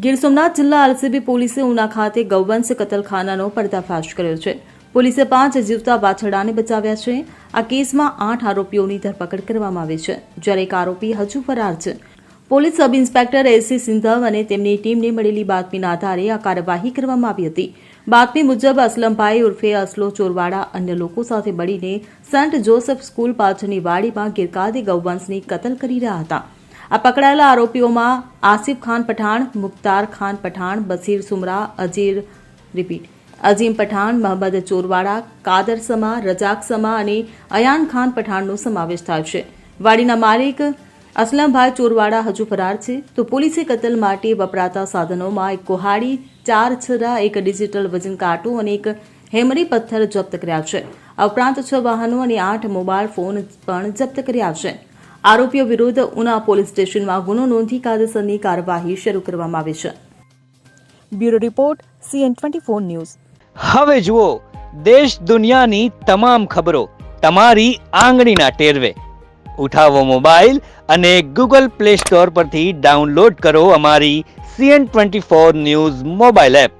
ગીર સોમનાથ જિલ્લા એલસીબી પોલીસે ઉના ખાતે ગૌવંશ કતલખાનાનો પર્દાફાશ કર્યો છે. પોલીસે 5 જીવતા વાછરડાને બચાવ્યા છે. આ કેસમાં 8 આરોપીઓની ધરપકડ કરવામાં આવી છે, જ્યારે એક આરોપી હજુ ફરાર છે. પોલીસ સબ ઇન્સ્પેક્ટર એસસી સિંધવ અને તેમની ટીમને મળેલી બાતમીના આધારે આ કાર્યવાહી કરવામાં આવી હતી. બાતમી મુજબ અસલમભાઈ ઉર્ફે અસલો ચોરવાડા અન્ય લોકો સાથે મળીને સેન્ટ જોસેફ સ્કૂલ પાછળની વાડીમાં ગેરકાયદે ગૌવંશની કતલ કરી રહ્યા હતા. આ પકડાયેલા આરોપીઓમાં આસિફ ખાન પઠાણ, મુખ્તાર ખાન પઠાણ, બસીર સુમરા, અજીમ પઠાણ, મોહમ્મદ ચોરવાડા, કાદર સમા, રજાક સમા અને અયાન ખાન પઠાણનો સમાવેશ થાય છે. વાડીના માલિક અસલમભાઈ ચોરવાડા હજુ ફરાર છે. તો પોલીસે કતલ માટે વપરાતા સાધનોમાં એક કુહાડી, 4 છરા, એક ડિજિટલ વજન કાંટો અને એક હેમરી પથ્થર જપ્ત કર્યા છે. આ ઉપરાંત 6 વાહનો અને 8 મોબાઈલ ફોન પણ જપ્ત કર્યા છે. આરોપીઓ વિરુદ્ધ ઉના પોલીસ સ્ટેશનમાં ગુનો નોંધી કાયદેસરની કાર્યવાહી શરૂ કરવામાં આવી છે. Bureau report CN24 news. હવે જુઓ દેશ દુનિયાની તમામ ખબરો તમારી આંગળીના ટેરવે. ઉઠાવો મોબાઈલ અને Google Play Store પરથી ડાઉનલોડ કરો અમારી CN24 ન્યૂઝ મોબાઈલ એપ.